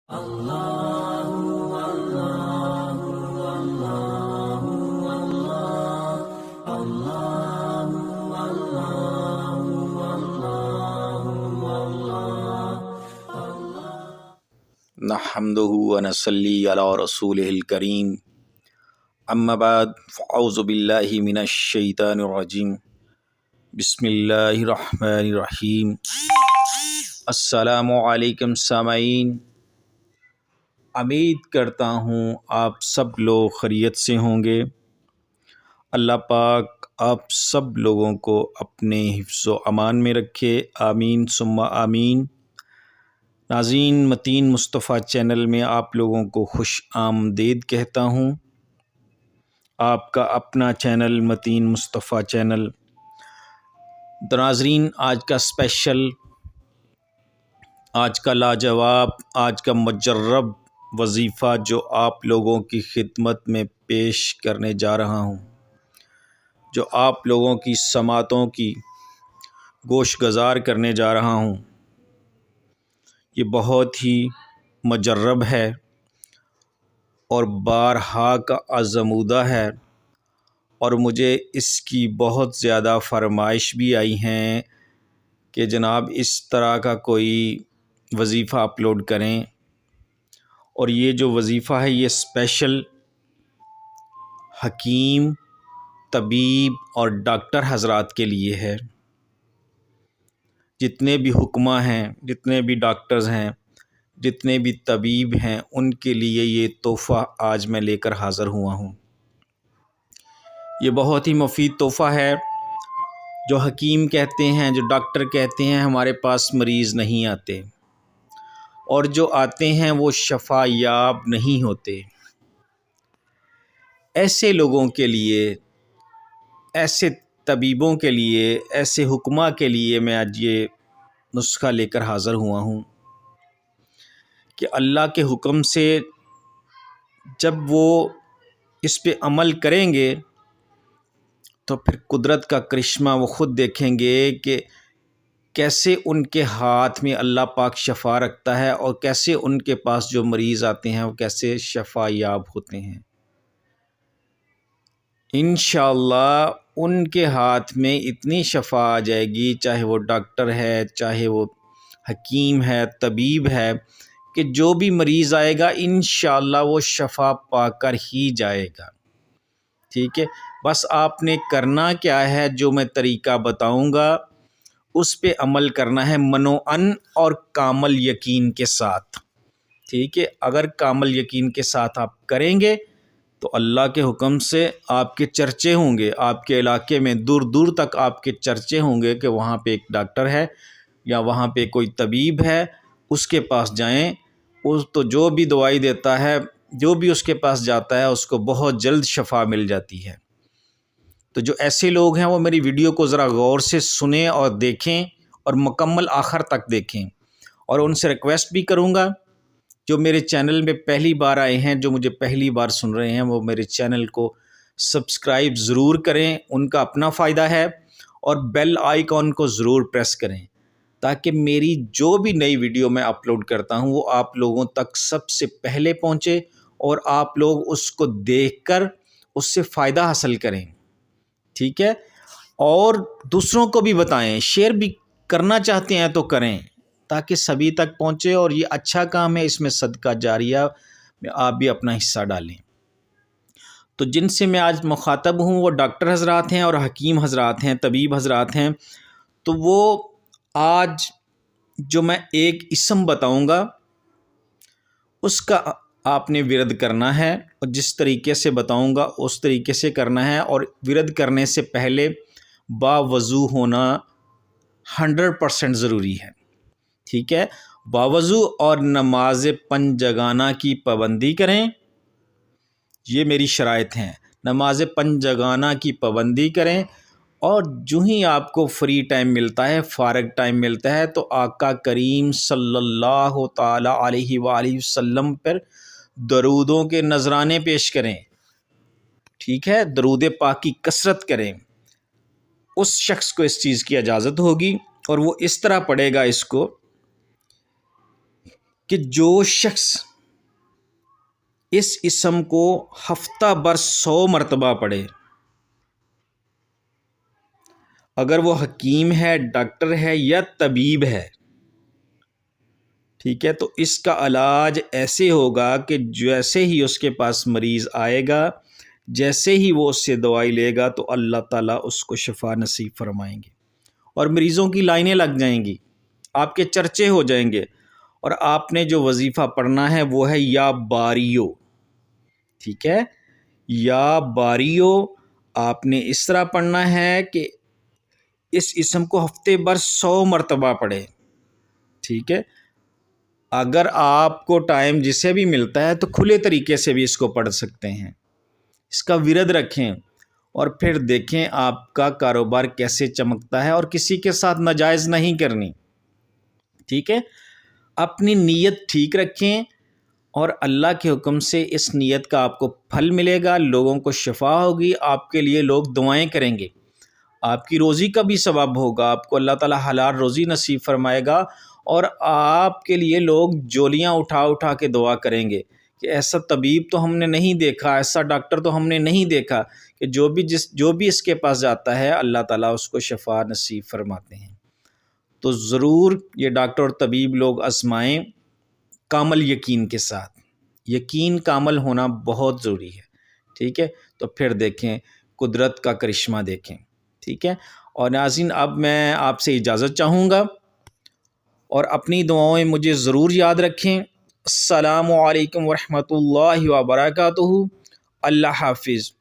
نحمده ونصلی علی رسولہ الکریم، اما بعد فاعوذ باللہ من الشیطان الرجیم، بسم اللہ الرحمن الرحیم۔ السلام علیکم سامعین، امید کرتا ہوں آپ سب لوگ خیریت سے ہوں گے۔ اللہ پاک آپ سب لوگوں کو اپنے حفظ و امان میں رکھے، آمین ثم آمین۔ ناظرین، متین مصطفیٰ چینل میں آپ لوگوں کو خوش آمدید کہتا ہوں۔ آپ کا اپنا چینل متین مصطفیٰ چینل۔ تو ناظرین، آج کا اسپیشل، آج کا لاجواب، آج کا مجرب وظیفہ جو آپ لوگوں کی خدمت میں پیش کرنے جا رہا ہوں، جو آپ لوگوں کی سماعتوں کی گوش گزار کرنے جا رہا ہوں، یہ بہت ہی مجرب ہے اور بارہا کا آزمودہ ہے، اور مجھے اس کی بہت زیادہ فرمائش بھی آئی ہیں کہ جناب اس طرح کا کوئی وظیفہ اپلوڈ کریں۔ اور یہ جو وظیفہ ہے یہ اسپیشل حکیم، طبیب اور ڈاکٹر حضرات کے لیے ہے۔ جتنے بھی حکماء ہیں، جتنے بھی ڈاکٹرز ہیں، جتنے بھی طبیب ہیں، ان کے لیے یہ تحفہ آج میں لے کر حاضر ہوا ہوں۔ یہ بہت ہی مفید تحفہ ہے۔ جو حکیم کہتے ہیں، جو ڈاکٹر کہتے ہیں ہمارے پاس مریض نہیں آتے، اور جو آتے ہیں وہ شفا یاب نہیں ہوتے، ایسے لوگوں کے لیے، ایسے طبیبوں کے لیے، ایسے حکماء کے لیے میں آج یہ نسخہ لے کر حاضر ہوا ہوں کہ اللہ کے حکم سے جب وہ اس پہ عمل کریں گے تو پھر قدرت کا کرشمہ وہ خود دیکھیں گے کہ کیسے ان کے ہاتھ میں اللہ پاک شفا رکھتا ہے، اور کیسے ان کے پاس جو مریض آتے ہیں وہ کیسے شفا یاب ہوتے ہیں۔ انشاءاللہ ان کے ہاتھ میں اتنی شفا آ جائے گی، چاہے وہ ڈاکٹر ہے، چاہے وہ حکیم ہے، طبیب ہے، کہ جو بھی مریض آئے گا انشاءاللہ وہ شفا پا کر ہی جائے گا۔ ٹھیک ہے، بس آپ نے کرنا کیا ہے، جو میں طریقہ بتاؤں گا اس پہ عمل کرنا ہے منوعاً اور کامل یقین کے ساتھ۔ ٹھیک ہے، اگر کامل یقین کے ساتھ آپ کریں گے تو اللہ کے حکم سے آپ کے چرچے ہوں گے، آپ کے علاقے میں دور دور تک آپ کے چرچے ہوں گے کہ وہاں پہ ایک ڈاکٹر ہے یا وہاں پہ کوئی طبیب ہے، اس کے پاس جائیں۔ اس تو جو بھی دوائی دیتا ہے، جو بھی اس کے پاس جاتا ہے اس کو بہت جلد شفا مل جاتی ہے۔ تو جو ایسے لوگ ہیں وہ میری ویڈیو کو ذرا غور سے سنیں اور دیکھیں، اور مکمل آخر تک دیکھیں۔ اور ان سے ریکویسٹ بھی کروں گا، جو میرے چینل میں پہلی بار آئے ہیں، جو مجھے پہلی بار سن رہے ہیں، وہ میرے چینل کو سبسکرائب ضرور کریں، ان کا اپنا فائدہ ہے، اور بیل آئیکن کو ضرور پریس کریں تاکہ میری جو بھی نئی ویڈیو میں اپلوڈ کرتا ہوں وہ آپ لوگوں تک سب سے پہلے پہنچے، اور آپ لوگ اس کو دیکھ کر اس سے فائدہ حاصل کریں۔ ٹھیک ہے، اور دوسروں کو بھی بتائیں، شیئر بھی کرنا چاہتے ہیں تو کریں تاکہ سبھی تک پہنچے، اور یہ اچھا کام ہے، اس میں صدقہ جاریہ میں آپ بھی اپنا حصہ ڈالیں۔ تو جن سے میں آج مخاطب ہوں وہ ڈاکٹر حضرات ہیں اور حکیم حضرات ہیں، طبیب حضرات ہیں۔ تو وہ آج جو میں ایک اسم بتاؤں گا اس کا آپ نے ورد کرنا ہے، اور جس طریقے سے بتاؤں گا اس طریقے سے کرنا ہے، اور ورد کرنے سے پہلے باوضو ہونا 100% ضروری ہے۔ ٹھیک ہے، باوضو اور نماز پنجگانہ کی پابندی کریں، یہ میری شرائط ہیں۔ نماز پنجگانہ کی پابندی کریں، اور جو ہی آپ کو فری ٹائم ملتا ہے، فارغ ٹائم ملتا ہے، تو آقا کریم صلی اللہ تعالی علیہ وآلہ وسلم پر درودوں کے نذرانے پیش کریں۔ ٹھیک ہے، درود پاک کی کثرت کریں۔ اس شخص کو اس چیز کی اجازت ہوگی، اور وہ اس طرح پڑھے گا اس کو کہ جو شخص اس اسم کو ہفتہ بھر 100 مرتبہ پڑھے، اگر وہ حکیم ہے، ڈاکٹر ہے یا طبیب ہے، ٹھیک ہے، تو اس کا علاج ایسے ہوگا کہ جیسے ہی اس کے پاس مریض آئے گا، جیسے ہی وہ اس سے دوائی لے گا تو اللہ تعالیٰ اس کو شفا نصیب فرمائیں گے، اور مریضوں کی لائنیں لگ جائیں گی، آپ کے چرچے ہو جائیں گے۔ اور آپ نے جو وظیفہ پڑھنا ہے وہ ہے یا باریو، ٹھیک ہے، یا باریو آپ نے اس طرح پڑھنا ہے کہ اس اسم کو ہفتے بھر 100 مرتبہ پڑھے، ٹھیک ہے۔ اگر آپ کو ٹائم جسے بھی ملتا ہے تو کھلے طریقے سے بھی اس کو پڑھ سکتے ہیں، اس کا ورد رکھیں اور پھر دیکھیں آپ کا کاروبار کیسے چمکتا ہے، اور کسی کے ساتھ ناجائز نہیں کرنی، ٹھیک ہے۔ اپنی نیت ٹھیک رکھیں اور اللہ کے حکم سے اس نیت کا آپ کو پھل ملے گا، لوگوں کو شفا ہوگی، آپ کے لیے لوگ دعائیں کریں گے، آپ کی روزی کا بھی ثواب ہوگا، آپ کو اللہ تعالیٰ حلال روزی نصیب فرمائے گا، اور آپ کے لیے لوگ جولیاں اٹھا اٹھا کے دعا کریں گے کہ ایسا طبیب تو ہم نے نہیں دیکھا، ایسا ڈاکٹر تو ہم نے نہیں دیکھا، کہ جو بھی اس کے پاس جاتا ہے اللہ تعالیٰ اس کو شفا نصیب فرماتے ہیں۔ تو ضرور یہ ڈاکٹر اور طبیب لوگ آزمائیں کامل یقین کے ساتھ، یقین کامل ہونا بہت ضروری ہے، ٹھیک ہے۔ تو پھر دیکھیں قدرت کا کرشمہ دیکھیں، ٹھیک ہے۔ اور ناظرین اب میں آپ سے اجازت چاہوں گا، اور اپنی دعائیں مجھے ضرور یاد رکھیں۔ السلام علیکم ورحمۃ اللہ وبرکاتہ۔ اللہ حافظ۔